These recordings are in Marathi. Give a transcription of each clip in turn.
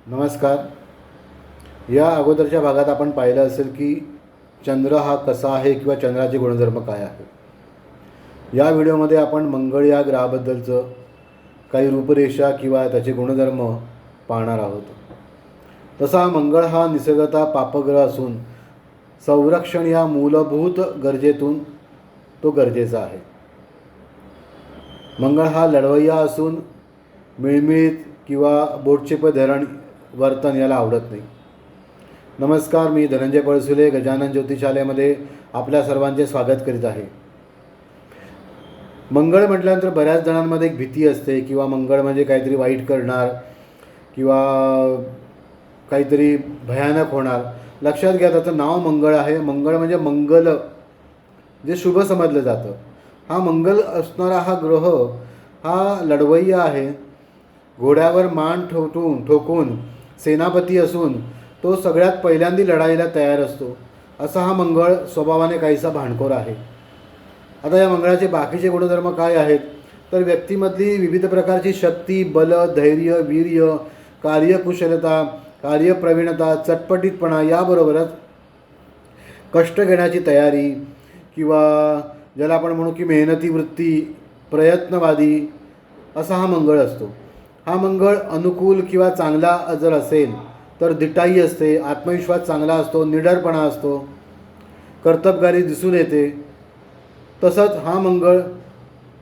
नमस्कार. या अगोदरच्या भागात आपण पाहिलं असेल की चंद्र हा कसा आहे किंवा चंद्राचे गुणधर्म काय आहेत. या व्हिडिओमध्ये आपण मंगळ या ग्रहाबद्दलचं काही रूपरेषा किंवा त्याचे गुणधर्म पाहणार आहोत. तसा मंगळ हा निसर्गतः पापग्रह असून संरक्षण या मूलभूत गरजेतून तो गरजेचा आहे. मंगळ हा लढवय्या असून मिळमिळीत किंवा बोटचेप धरण वर्तन याला आवडत नाही. नमस्कार, मी धनंजय पळसुले गजानन ज्योतिषालयामध्ये आपल्या सर्वांचे स्वागत करीत आहे. मंगळ म्हटल्यानंतर बऱ्याच जणांमध्ये एक भीती असते किंवा मंगळ म्हणजे काहीतरी वाईट करणार किंवा काहीतरी भयानक होणार. लक्षात घ्या, त्याचं नाव मंगळ आहे. मंगळ म्हणजे मंगल, जे शुभ समजलं जातं. हा मंगल असणारा हा ग्रह हा लढवय्या आहे. घोड्यावर मान ठोकून सेनापती असून तो सगळ्यात पहिल्यांदी लढाईला तयार असतो. असा हा मंगळ स्वभावाने काहीसा भांडखोर आहे. आता या मंगळाचे बाकीचे गुणधर्म काय आहेत तर व्यक्तीमधली विविध प्रकारची शक्ती, बल, धैर्य, वीर्य, कार्यकुशलता, कार्यप्रवीणता, चटपटीतपणा याबरोबरच कष्ट घेण्याची तयारी किंवा ज्याला आपण म्हणू की मेहनती वृत्ती, प्रयत्नवादी असा हा मंगळ असतो. हा मंगळ अनुकूल किंवा चांगला जर असेल तर दिटाई असते, आत्मविश्वास चांगला असतो, निडरपणा असतो, कर्तबगारी दिसून येते. तसंच हा मंगळ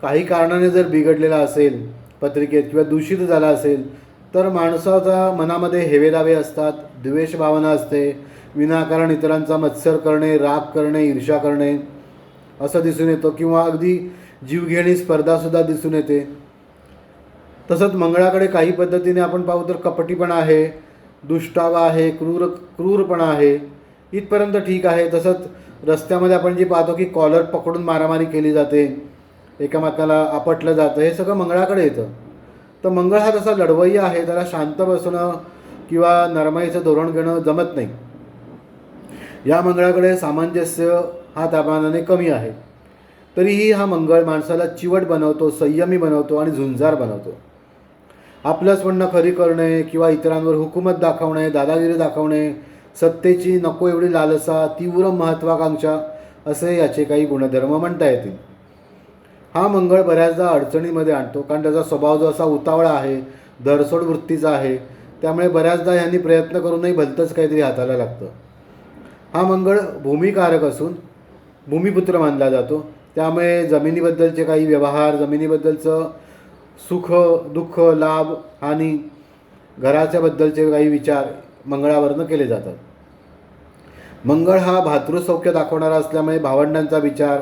काही कारणाने जर बिघडलेला असेल पत्रिकेत किंवा दूषित झाला असेल तर माणसाच्या मनामध्ये हेवेदावे असतात, द्वेष भावना असते, विनाकारण इतरांचा मत्सर करणे, राग करणे, ईर्ष्या करणे असं दिसून येतं किंवा अगदी जीवघेणी स्पर्धासुद्धा दिसून येते. तसंच मंगळाकडे काही पद्धतीने आपण पाहू तर कपटीपणा आहे, दुष्टावा आहे, क्रूरपणा आहे, इथपर्यंत ठीक आहे. तसंच रस्त्यामध्ये आपण जे पाहतो की कॉलर पकडून मारामारी केली जाते, एकामेकाला आपटलं जातं, हे सगळं मंगळाकडे येतं. तर मंगळ हा तसा लढवय्या आहे, त्याला शांत बसणं किंवा नरमाईचं धोरण घेणं जमत नाही. या मंगळाकडे सामंजस्य हा त्यामानाने कमी आहे. तरीही हा मंगळ माणसाला चिवट बनवतो, संयमी बनवतो आणि झुंजार बनवतो. आपलंच म्हणणं खरी करणे किंवा इतरांवर हुकूमत दाखवणे, दादागिरी दाखवणे, सत्तेची नको एवढी लालसा, तीव्र महत्त्वाकांक्षा असे याचे काही गुणधर्म म्हणता येतील. हा मंगळ बऱ्याचदा अडचणीमध्ये आणतो, कारण त्याचा स्वभाव जो असा उतावळा आहे, धरसोड वृत्तीचा आहे. त्यामुळे बऱ्याचदा यांनी प्रयत्न करूनही भलतंच काहीतरी हाताला लागतं. हा मंगळ भूमिकारक असून भूमिपुत्र मानला जातो. त्यामुळे जमिनीबद्दलचे काही व्यवहार, जमिनीबद्दलचं सुख दुःख, लाभ हानी, घराच्याबद्दलचे काही विचार मंगळावरनं केले जातात. मंगळ हा भातृसौख्य दाखवणारा असल्यामुळे भावंडांचा विचार,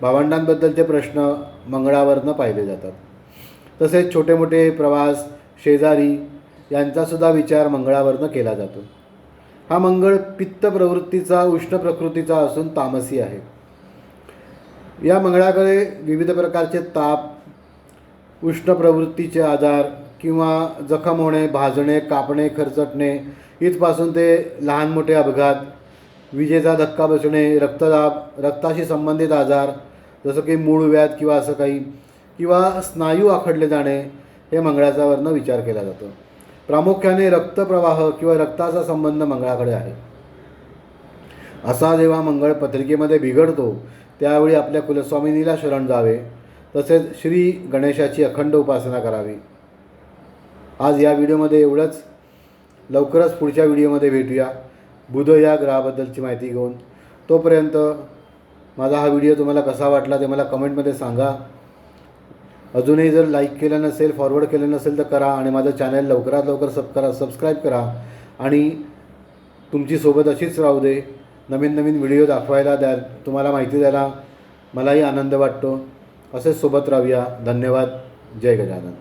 भावंडांबद्दलचे प्रश्न मंगळावरनं पाहिले जातात. तसेच छोटे मोठे प्रवास, शेजारी यांचासुद्धा विचार मंगळावरनं केला जातो. हा मंगळ पित्त प्रवृत्तीचा, उष्ण प्रकृतीचा असून तामसी आहे. या मंगळाकडे विविध प्रकारचे ताप, उष्ण प्रवृत्तीचे आजार किंवा जखम होणे, भाजणे, कापणे, खरचटणे इथपासून ते लहान मोठे अपघात, विजेचा धक्का बसणे, रक्तदाब, रक्ताशी संबंधित आजार जसं की मूळव्याध किंवा असं काही, किंवा स्नायू आखडले जाणे हे मंगळाच्यावरनं विचार केला जातो. प्रामुख्याने रक्तप्रवाह किंवा रक्ताचा संबंध मंगळाकडे आहे. असा जेव्हा मंगळ पत्रिकेमध्ये बिघडतो त्यावेळी आपल्या कुलस्वामिनीला शरण जावे. तसेच श्री गणेशाची अखंड उपासना करावी. आज या व्हिडिओमध्ये एवढंच. लवकरच पुढच्या व्हिडिओमध्ये भेटूया बुध या ग्रहाबद्दलची माहिती घेऊन. तोपर्यंत माझा हा व्हिडिओ तुम्हाला कसा वाटला ते मला कमेंटमध्ये सांगा. अजूनही जर लाईक केलं नसेल, फॉरवर्ड केलं नसेल तर करा आणि माझं चॅनल लवकरात लवकर सबस्क्राईब करा आणि तुमची सोबत अशीच राहू दे. नवीन नवीन व्हिडिओ दाखवायला तुम्हाला माहिती द्यायला मलाही आनंद वाटतो. असेच सोबत राहूया. धन्यवाद. जय गजानन.